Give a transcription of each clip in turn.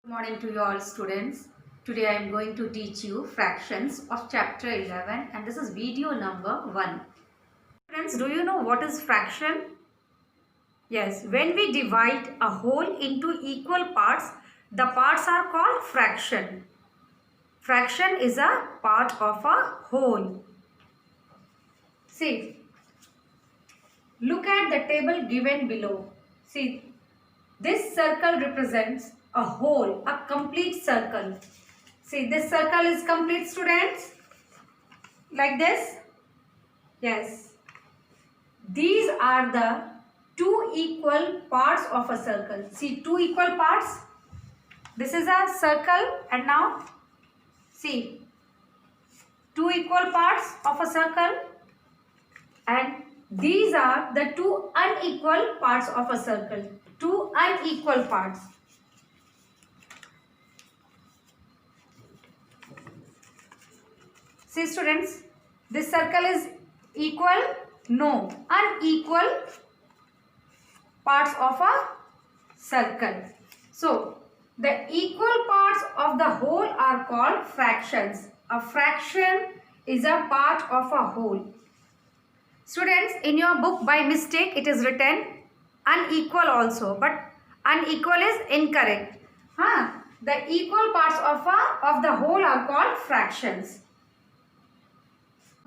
Good morning to you all students. Today I am going to teach you fractions of chapter 11 and this is video number 1. Friends, do you know what is fraction? Yes, when we divide a whole into equal parts, the parts are called fraction. Fraction is a part of a whole. See, look at the table given below. See, this circle represents a whole, a complete circle. See, this circle is complete, students. Like this. Yes. These are the two equal parts of a circle. See, two equal parts. This is a circle and now see, two equal parts of a circle and these are the two unequal parts of a circle. Two unequal parts. See students, this circle is equal? No, unequal parts of a circle. So, the equal parts of the whole are called fractions. A fraction is a part of a whole. Students, in your book by mistake it is written unequal also, but unequal is incorrect. The equal parts of the whole are called fractions.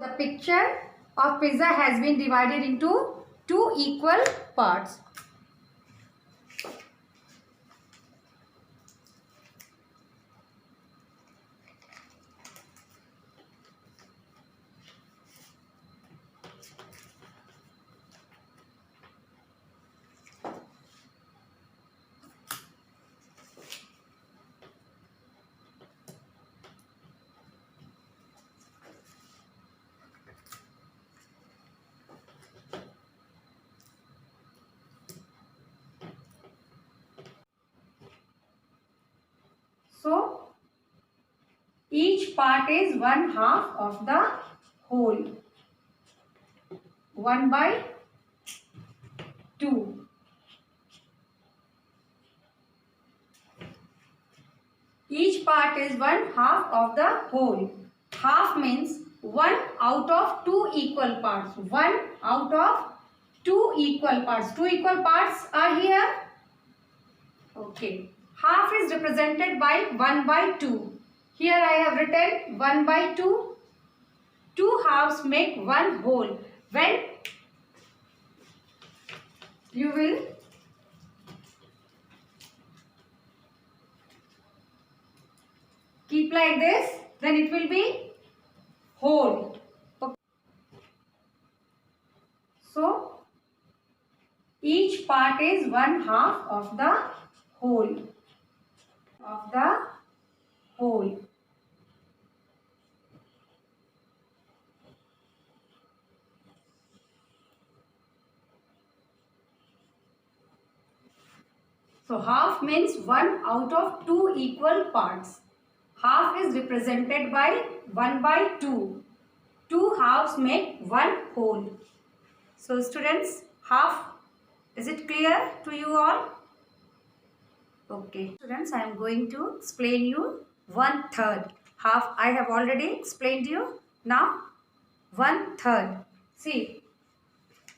The picture of pizza has been divided into two equal parts. So, each part is 1/2 of the whole. 1/2. Each part is 1/2 of the whole. Half means 1 out of 2 equal parts. 1 out of 2 equal parts. 2 equal parts are here. Okay. Half is represented by 1/2. Here I have written 1/2. 2 halves make 1 whole. When you will keep like this, then it will be whole. Okay. So, each part is 1/2 of the whole. Of the whole. So, half means 1 out of 2 equal parts. Half is represented by 1/2. 2 halves make 1 whole. So, students, half, is it clear to you all? Okay. Students, I am going to explain you 1/3. Half I have already explained you. Now, 1/3. See,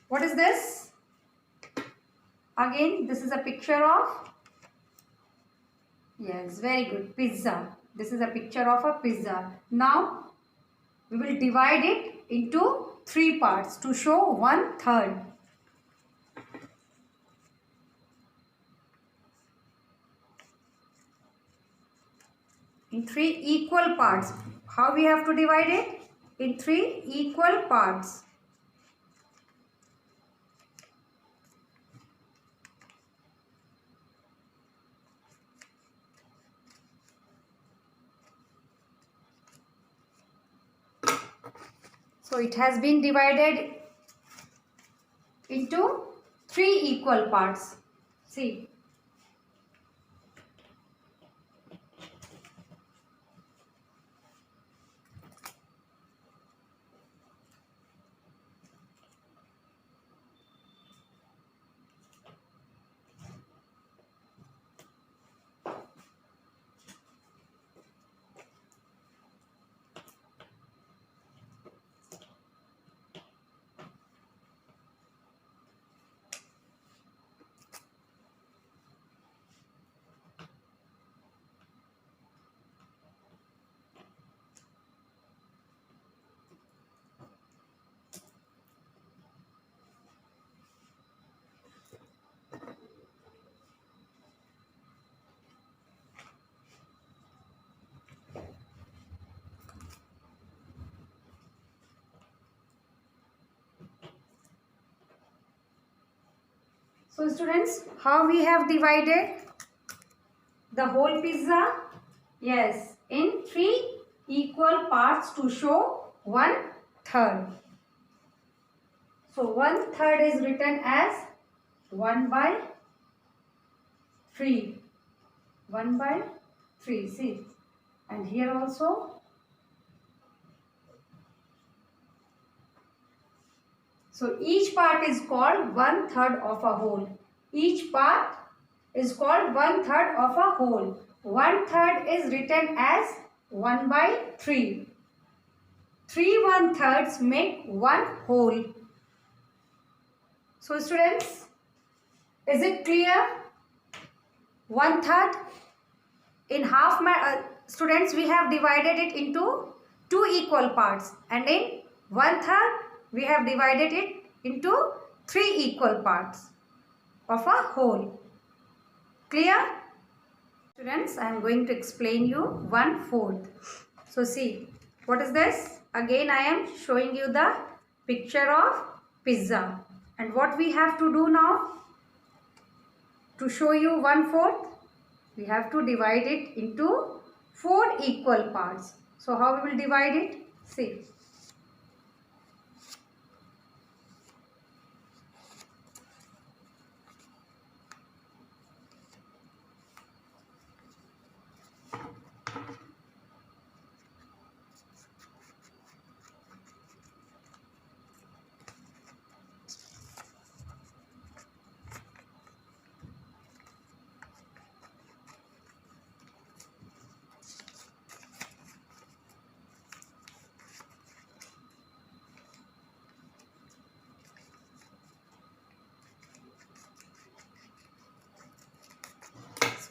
what is this? Again, this is a picture of, yes, very good, pizza. This is a picture of a pizza. Now, we will divide it into 3 parts to show 1/3. In 3 equal parts. How we have to divide it? In 3 equal parts. So, it has been divided into 3 equal parts. See. So students, how we have divided the whole pizza? Yes, in 3 equal parts to show 1/3. So 1/3 is written as 1/3. 1/3. See, and here also. So each part is called 1/3 of a whole. Each part is called 1/3 of a whole. 1/3 is written as 1/3. 3 1/3s make one whole. So students, is it clear? 1/3 in half. Students, we have divided it into 2 equal parts, and in 1/3 we have divided it into 3 equal parts of a whole. Clear? Students, I am going to explain you 1/4. So see, what is this? Again I am showing you the picture of pizza. And what we have to do now to show you 1/4? We have to divide it into 4 equal parts. So how we will divide it? See.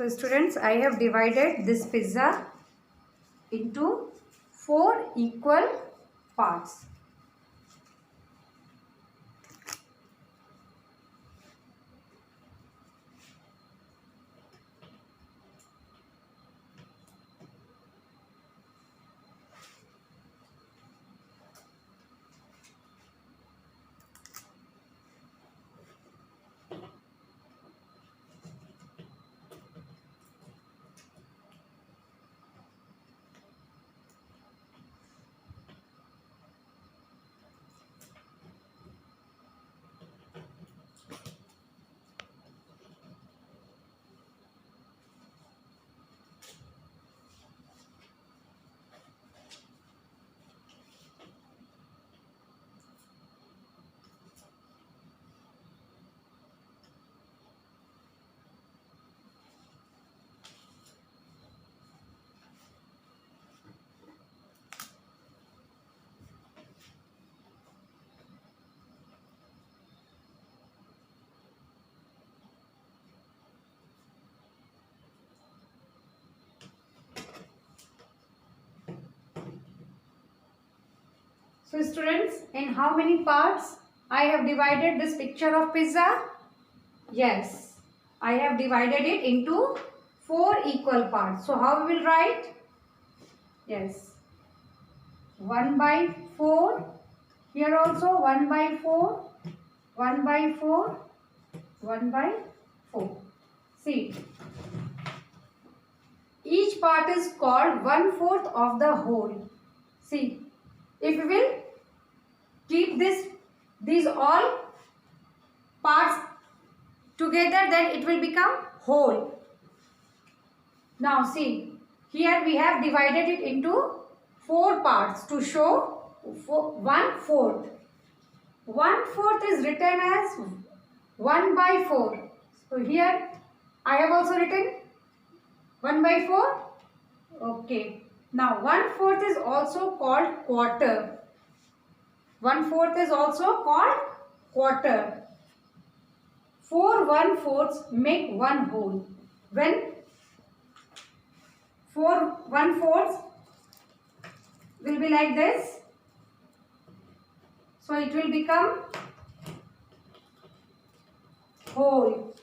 So students, I have divided this pizza into 4 equal parts. So students, in how many parts I have divided this picture of pizza? Yes, I have divided it into 4 equal parts. So how we will write? Yes, 1/4. Here also 1/4, 1/4, 1/4. See, each part is called 1/4 of the whole. See, if we will keep these all parts together, then it will become whole. Now see, here we have divided it into 4 parts to show 1/4. 1/4 is written as 1/4. So here I have also written 1/4. Okay. Now 1/4 is also called quarter. 1/4 is also called quarter. 4 1/4s make one whole. When 4 1/4s will be like this, so it will become whole.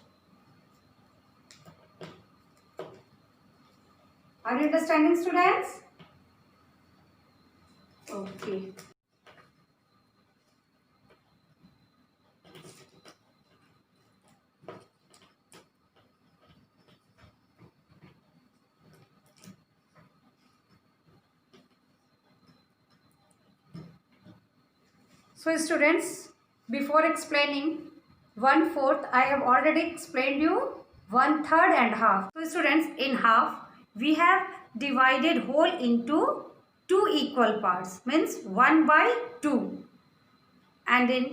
Are you understanding, students? Okay. So students, before explaining 1/4, I have already explained you 1/3 and half. So students, in half we have divided whole into two equal parts, means 1/2, and in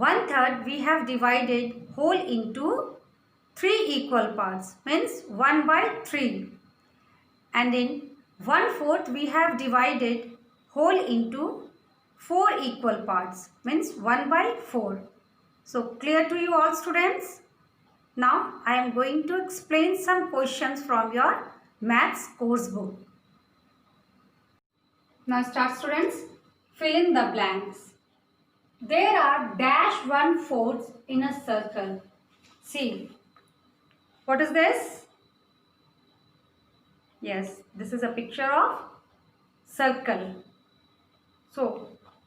1/3 we have divided whole into three equal parts, means 1/3, and in 1/4 we have divided whole into four equal parts, means 1/4. So clear to you all students? Now I am going to explain some questions from your maths course book. Now start students. Fill in the blanks. There are dash 1/4 in a circle. See, what is this? Yes, this is a picture of circle. So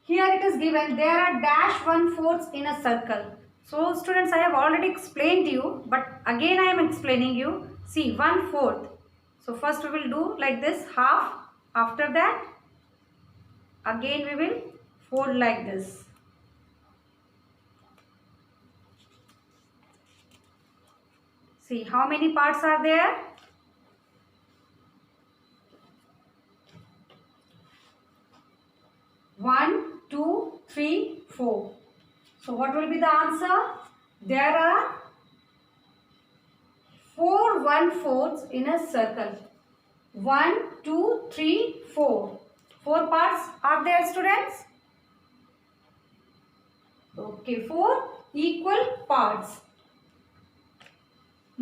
here it is given there are dash 1/4 in a circle. So students, I have already explained you, but again I am explaining you. See, 1/4. So first we will do like this, half. After that again we will fold like this. See how many parts are there? 1, 2, 3, 4. So what will be the answer? There are 4 1/4 in a circle. 1, 2, 3, 4. 4 parts are there, students? Okay, 4 equal parts.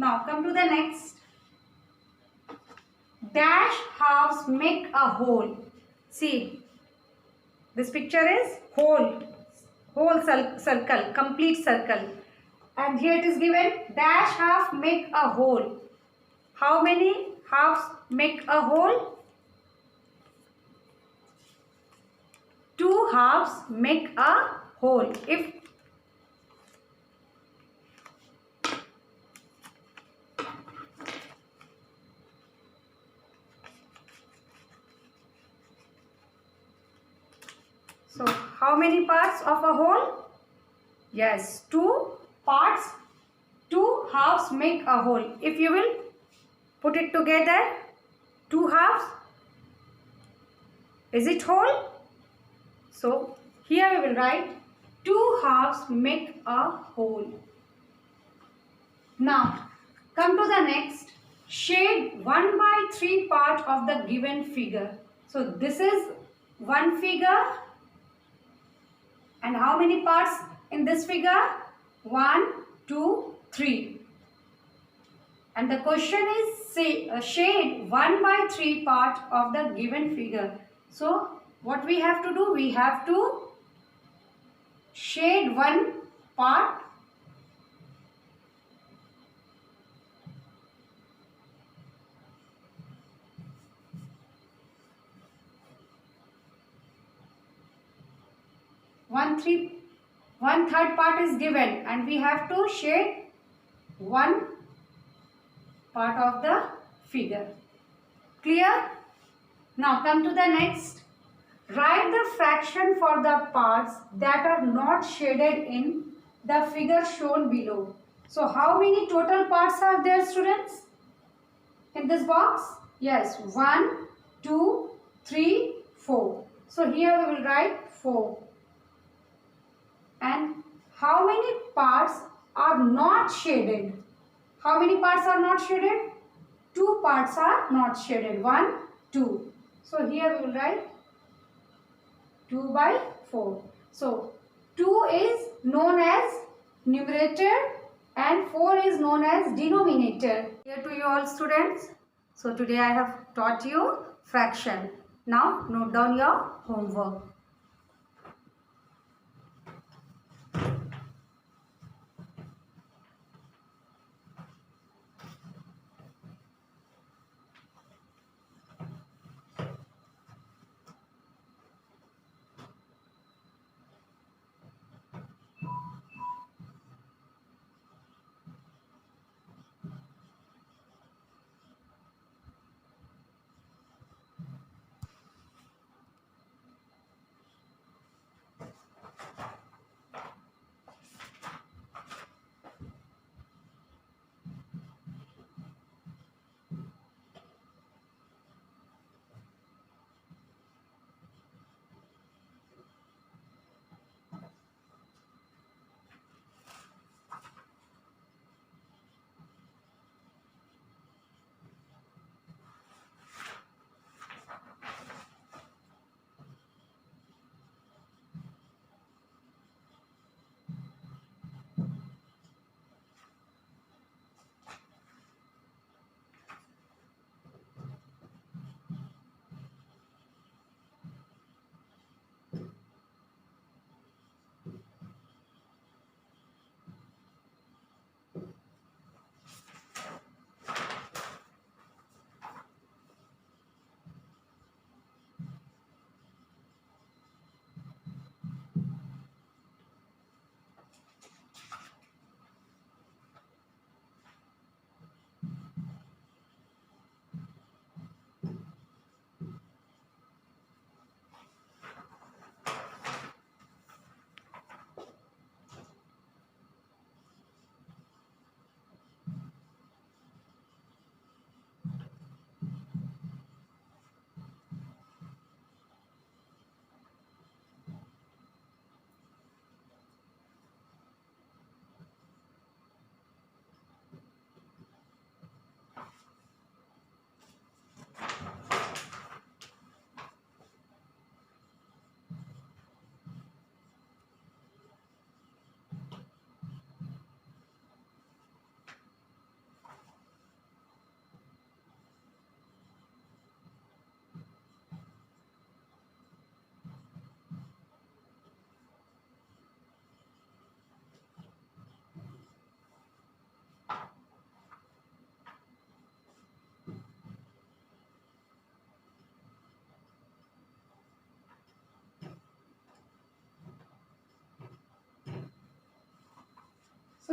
Now come to the next. Dash halves make a whole. See, this picture is whole circle, complete circle, and here it is given dash half make a whole. How many halves make a whole? 2 halves make a whole. If so, how many parts of a whole? Yes, 2 parts, 2 halves make a whole. If you will put it together, 2 halves, is it whole? So, here we will write 2 halves make a whole. Now, come to the next. Shade 1/3 part of the given figure. So, this is one figure. And how many parts in this figure? 1, 2, 3. And the question is shade 1/3 part of the given figure. So what we have to do? We have to shade one part. One third part is given, and we have to shade one part of the figure. Clear? Now come to the next. Write the fraction for the parts that are not shaded in the figure shown below. So how many total parts are there, students, in this box? Yes, 1, 2, 3, 4. So here we will write 4. And how many parts are not shaded? How many parts are not shaded? 2 parts are not shaded. 1, 2. So here we will write 2/4. So 2 is known as numerator and 4 is known as denominator. Here to you all, students. So today I have taught you fraction. Now note down your homework.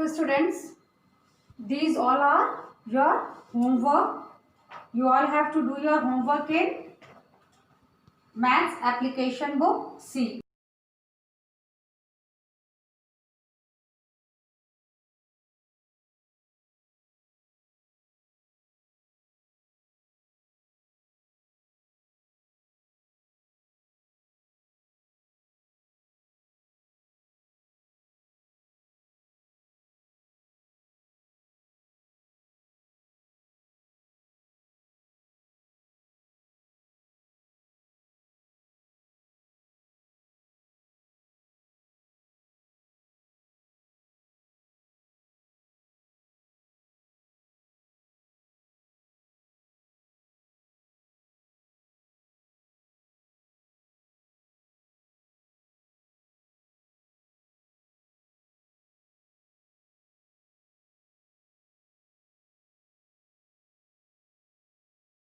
So students, these all are your homework. You all have to do your homework in Maths Application Book C.